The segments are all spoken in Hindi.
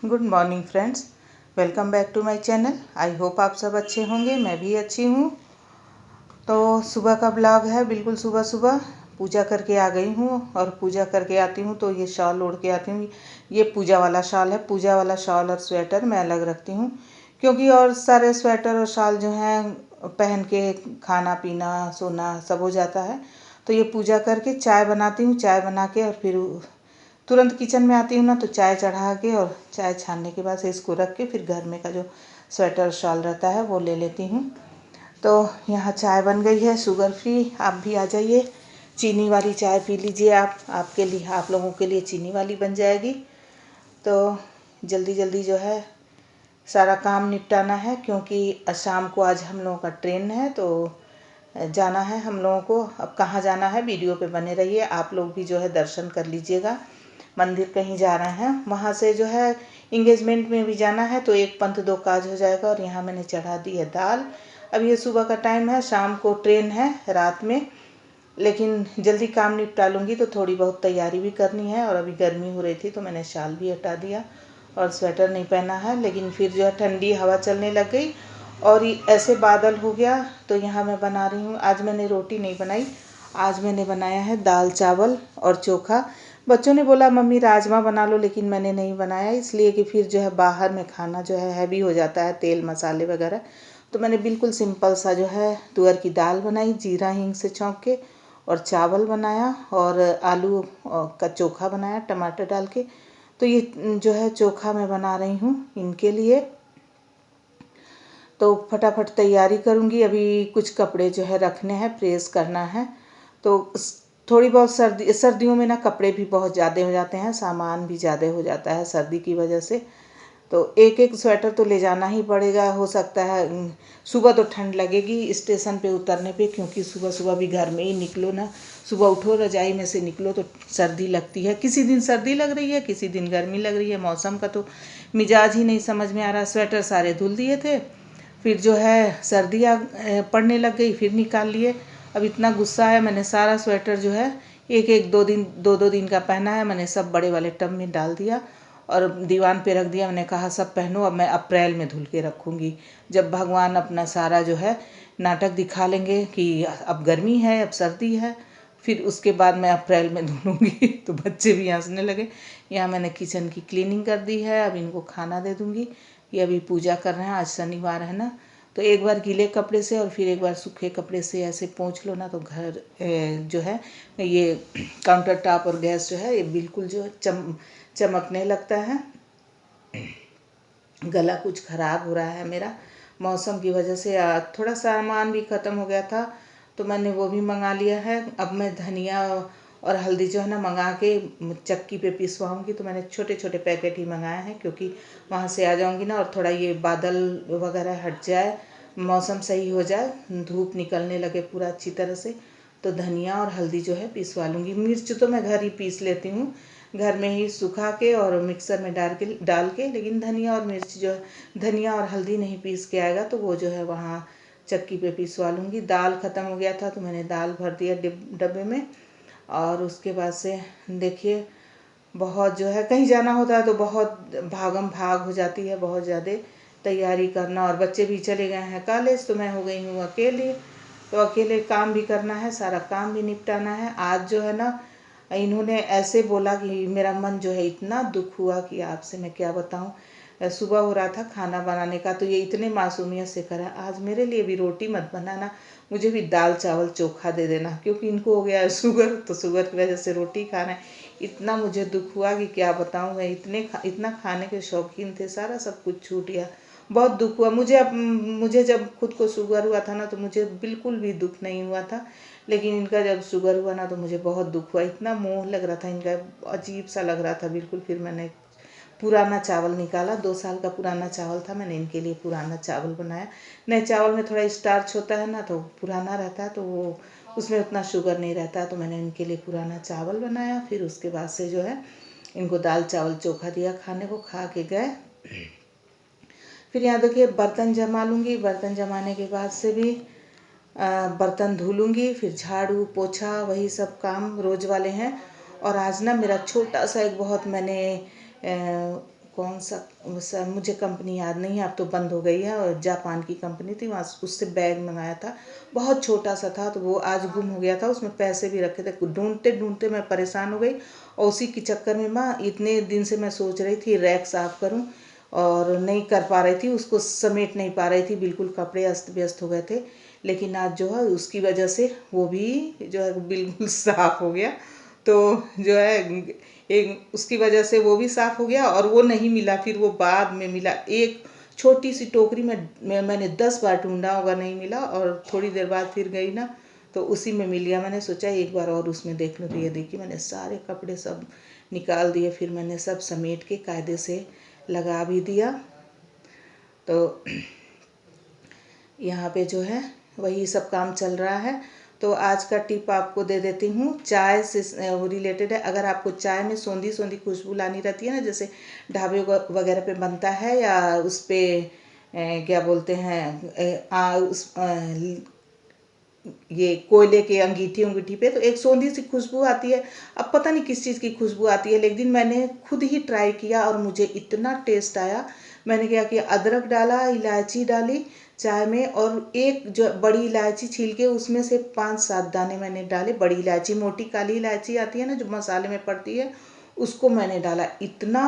Good morning friends, welcome back to my channel. I hope आप सब अच्छे होंगे, मैं भी अच्छी हूँ। तो सुबह का ब्लॉग है, बिल्कुल सुबह सुबह पूजा करके आ गई हूँ। और पूजा करके आती हूँ तो ये शॉल ओढ़ के आती हूँ। ये पूजा वाला शॉल है। पूजा वाला शॉल और स्वेटर मैं अलग रखती हूँ, क्योंकि और सारे स्वेटर और शॉल जो हैं पहन के खाना पीना सोना सब हो जाता है। तो ये पूजा करके चाय बनाती हूँ। चाय बना के और फिर तुरंत किचन में आती हूँ ना, तो चाय चढ़ा के और चाय छानने के बाद से इसको रख के फिर घर में का जो स्वेटर शॉल रहता है वो ले लेती हूँ। तो यहाँ चाय बन गई है, शुगर फ्री। आप भी आ जाइए, चीनी वाली चाय पी लीजिए। आपके लिए, आप लोगों के लिए चीनी वाली बन जाएगी। तो जल्दी जल्दी जो है सारा काम निपटाना है, क्योंकि शाम को आज हम लोगों का ट्रेन है, तो जाना है हम लोगों को। अब कहाँ जाना है वीडियो पे बने रहिए। आप लोग भी जो है दर्शन कर लीजिएगा। मंदिर कहीं जा रहे हैं, वहाँ से जो है इंगेजमेंट में भी जाना है, तो एक पंथ दो काज हो जाएगा। और यहाँ मैंने चढ़ा दी है दाल। अब ये सुबह का टाइम है, शाम को ट्रेन है रात में, लेकिन जल्दी काम निपटा लूँगी। तो थोड़ी बहुत तैयारी भी करनी है। और अभी गर्मी हो रही थी तो मैंने शाल भी हटा दिया और स्वेटर नहीं पहना है। लेकिन फिर जो है ठंडी हवा चलने लग गई और ये ऐसे बादल हो गया। तो यहाँ मैं बना रही हूँ, आज मैंने रोटी नहीं बनाई, आज मैंने बनाया है दाल चावल और चोखा। बच्चों ने बोला मम्मी राजमा बना लो, लेकिन मैंने नहीं बनाया, इसलिए कि फिर जो है बाहर में खाना जो है हैवी हो जाता है, तेल मसाले वगैरह। तो मैंने बिल्कुल सिंपल सा जो है तुअर की दाल बनाई, जीरा हींग से छौंक के, और चावल बनाया और आलू का चोखा बनाया टमाटर डाल के। तो ये जो है चोखा मैं बना रही हूँ इनके लिए। तो फटाफट तैयारी करूँगी। अभी कुछ कपड़े जो है रखने हैं, प्रेस करना है। तो थोड़ी बहुत सर्दियों में ना कपड़े भी बहुत ज़्यादा हो जाते हैं, सामान भी ज़्यादा हो जाता है सर्दी की वजह से। तो एक एक स्वेटर तो ले जाना ही पड़ेगा। हो सकता है सुबह तो ठंड लगेगी स्टेशन पे उतरने पे, क्योंकि सुबह सुबह भी घर में ही निकलो ना, सुबह उठो रजाई में से निकलो तो सर्दी लगती है। किसी दिन सर्दी लग रही है, किसी दिन गर्मी लग रही है। मौसम का तो मिजाज ही नहीं समझ में आ रहा। स्वेटर सारे धुल दिए थे, फिर जो है सर्दी पड़ने लग गई, फिर निकाल लिए। अब इतना गुस्सा है, मैंने सारा स्वेटर जो है एक एक दो दिन का पहना है, मैंने सब बड़े वाले टब में डाल दिया और दीवान पे रख दिया। मैंने कहा सब पहनो, अब मैं अप्रैल में धुल के रखूँगी, जब भगवान अपना सारा जो है नाटक दिखा लेंगे कि अब गर्मी है अब सर्दी है, फिर उसके बाद मैं अप्रैल में धुलूँगी। तो बच्चे भी हंसने लगे। यहाँ मैंने किचन की क्लीनिंग कर दी है, अब इनको खाना दे दूँगी। ये अभी पूजा कर रहे हैं, आज शनिवार है ना, तो एक बार गीले कपड़े से और फिर एक बार सूखे कपड़े से ऐसे पोंछ लो ना, तो घर जो है ये काउंटर टॉप और गैस जो है ये बिल्कुल जो चमकने लगता है। गला कुछ ख़राब हो रहा है मेरा, मौसम की वजह से। थोड़ा सामान भी ख़त्म हो गया था, तो मैंने वो भी मंगा लिया है। अब मैं धनिया और हल्दी जो है ना मंगा के चक्की पे पिसवाऊँगी। तो मैंने छोटे छोटे पैकेट ही मंगाए हैं, क्योंकि वहाँ से आ जाऊँगी ना और थोड़ा ये बादल वगैरह हट जाए, मौसम सही हो जाए, धूप निकलने लगे पूरा अच्छी तरह से, तो धनिया और हल्दी जो है पिसवा लूँगी। मिर्च तो मैं घर ही पीस लेती हूँ, घर में ही सुखा के और मिक्सर में डाल के। लेकिन धनिया और मिर्च जो है, धनिया और हल्दी नहीं पीस के आएगा, तो वो जो है वहाँ चक्की पे पिसवा लूँगी। दाल ख़त्म हो गया था तो मैंने दाल भर दिया डब्बे में। और उसके बाद से देखिए बहुत जो है कहीं जाना होता है तो बहुत भागम भाग हो जाती है, बहुत ज़्यादा तैयारी करना। और बच्चे भी चले गए हैं कॉलेज, तो मैं हो गई हूँ अकेले। तो अकेले काम भी करना है, सारा काम भी निपटाना है। आज जो है ना इन्होंने ऐसे बोला कि मेरा मन जो है इतना दुख हुआ कि आपसे मैं क्या बताऊँ। सुबह हो रहा था खाना बनाने का, तो ये इतने मासूमियत से करा आज मेरे लिए भी रोटी मत बनाना, मुझे भी दाल चावल चोखा दे देना, क्योंकि इनको हो गया है शुगर, तो शुगर की वजह से रोटी खाना है। इतना मुझे दुख हुआ कि क्या बताऊँ मैं, इतना खाने के शौकीन थे, सारा सब कुछ छूट गया। बहुत दुख हुआ मुझे। अब मुझे जब खुद को शुगर हुआ था ना, तो मुझे बिल्कुल भी दुख नहीं हुआ था, लेकिन इनका जब शुगर हुआ ना तो मुझे बहुत दुख हुआ। इतना मोह लग रहा था इनका, अजीब सा लग रहा था बिल्कुल। फिर मैंने पुराना चावल निकाला, 2 साल का पुराना चावल था, मैंने इनके लिए पुराना चावल बनाया। नए चावल में थोड़ा स्टार्च होता है ना, तो पुराना रहता है, तो वो उसमें उतना शुगर नहीं रहता, तो मैंने इनके लिए पुराना चावल बनाया। फिर उसके बाद से जो है इनको दाल चावल चोखा दिया खाने को, खा के गए। फिर यहाँ देखिए बर्तन जमा लूँगी, बर्तन जमाने के बाद से भी बर्तन धुलूँगी, फिर झाड़ू पोछा वही सब काम रोज़ वाले हैं। और आज ना मेरा छोटा सा एक बहुत मैंने कौन सा मुझे कंपनी याद नहीं है, अब तो बंद हो गई है, और जापान की कंपनी थी, वहाँ उससे बैग मंगाया था। बहुत छोटा सा था, तो वो आज गुम हो गया था। उसमें पैसे भी रखे थे। ढूंढते ढूंढते मैं परेशान हो गई, और उसी के चक्कर में माँ इतने दिन से मैं सोच रही थी रैक साफ़ करूँ, और नहीं कर पा रही थी, उसको समेट नहीं पा रही थी, बिल्कुल कपड़े अस्त व्यस्त हो गए थे। लेकिन आज जो है उसकी वजह से वो भी जो है बिल्कुल साफ़ हो गया। तो जो है एक उसकी वजह से वो भी साफ़ हो गया, और वो नहीं मिला, फिर वो बाद में मिला। एक छोटी सी टोकरी में मैंने 10 बार ढूंढा होगा, नहीं मिला, और थोड़ी देर बाद फिर गई ना, तो उसी में मिल गया। मैंने सोचा एक बार और उसमें देख लूँ, तो ये देखिए मैंने सारे कपड़े सब निकाल दिए, फिर मैंने सब समेट के कायदे से लगा भी दिया। तो यहाँ पे जो है वही सब काम चल रहा है। तो आज का टिप आपको दे देती हूँ, चाय से रिलेटेड है। अगर आपको चाय में सोंधी सोंधी खुशबू लानी रहती है ना, जैसे ढाबे वगैरह पे बनता है, या उस पर क्या बोलते हैं, ये कोयले के अंगीठी पे तो एक सोंधी सी खुशबू आती है। अब पता नहीं किस चीज़ की खुशबू आती है, लेकिन मैंने खुद ही ट्राई किया और मुझे इतना टेस्ट आया। मैंने क्या किया, अदरक डाला, इलायची डाली चाय में, और एक जो बड़ी इलायची छील के उसमें से 5-7 दाने मैंने डाले। बड़ी इलायची, मोटी काली इलायची आती है ना, जो मसाले में पड़ती है, उसको मैंने डाला। इतना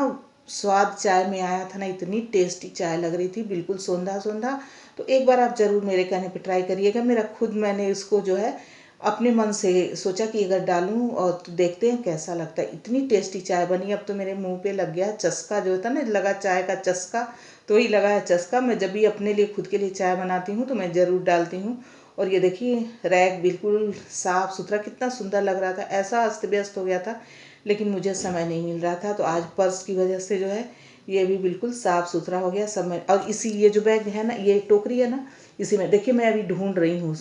स्वाद चाय में आया था ना, इतनी टेस्टी चाय लग रही थी, बिल्कुल सोंधा सोंधा। तो एक बार आप ज़रूर मेरे कहने पे ट्राई करिएगा। मेरा खुद मैंने इसको जो है अपने मन से सोचा कि अगर डालूं और तो देखते हैं कैसा लगता है। इतनी टेस्टी चाय बनी, अब तो मेरे मुंह पे लग गया चस्का, जो होता है ना, लगा चाय का चस्का, तो ही लगा है चस्का। मैं जब भी अपने लिए खुद के लिए चाय बनाती हूँ तो मैं ज़रूर डालती हूँ। और ये देखिए रैक बिल्कुल साफ़ सुथरा, कितना सुंदर लग रहा था। ऐसा अस्त व्यस्त हो गया था, लेकिन मुझे समय नहीं मिल रहा था, तो आज पर्स की वजह से जो है ये भी बिल्कुल साफ़ सुथरा हो गया समय। और इसी ये जो बैग है ना, ये टोकरी है ना, इसी में देखिए मैं अभी ढूंढ रही हूँ।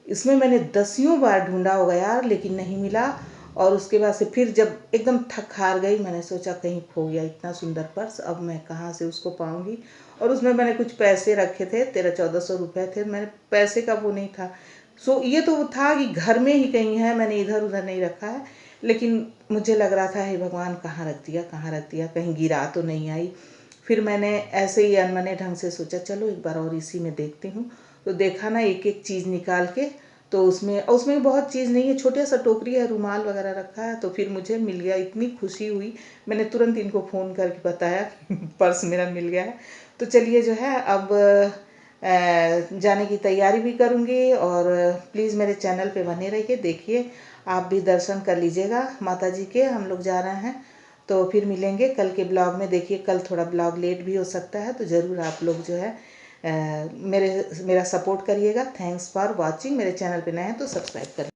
इसमें मैंने दसियों बार ढूंढा होगा यार, लेकिन नहीं मिला। और उसके बाद से फिर जब एकदम थक हार गई, मैंने सोचा कहीं खो गया इतना सुंदर पर्स, अब मैं कहाँ से उसको पाऊंगी। और उसमें मैंने कुछ पैसे रखे थे, 1300-1400 रुपये थे। मैंने पैसे का वो नहीं था। ये तो था कि घर में ही कहीं है, मैंने इधर उधर नहीं रखा है। लेकिन मुझे लग रहा था हे भगवान कहाँ रख दिया, कहाँ रख दिया, कहीं गिरा तो नहीं आई। फिर मैंने ऐसे ही अनमने ढंग से सोचा चलो एक बार और इसी में देखती हूँ। तो देखा ना एक एक चीज़ निकाल के, तो उसमें बहुत चीज़ नहीं है, छोटा सा टोकरी है, रुमाल वगैरह रखा है। तो फिर मुझे मिल गया, इतनी खुशी हुई। मैंने तुरंत इनको फ़ोन करके बताया पर्स मेरा मिल गया है। तो चलिए जो है अब जाने की तैयारी भी करूँगी। और प्लीज़ मेरे चैनल पे बने रहिए, देखिए आप भी दर्शन कर लीजिएगा माता जी के। हम लोग जा रहे हैं, तो फिर मिलेंगे कल के ब्लॉग में। देखिए कल थोड़ा ब्लॉग लेट भी हो सकता है, तो ज़रूर आप लोग जो है मेरा सपोर्ट करिएगा। Thanks for watching. मेरे चैनल पे नए हैं तो सब्सक्राइब करें।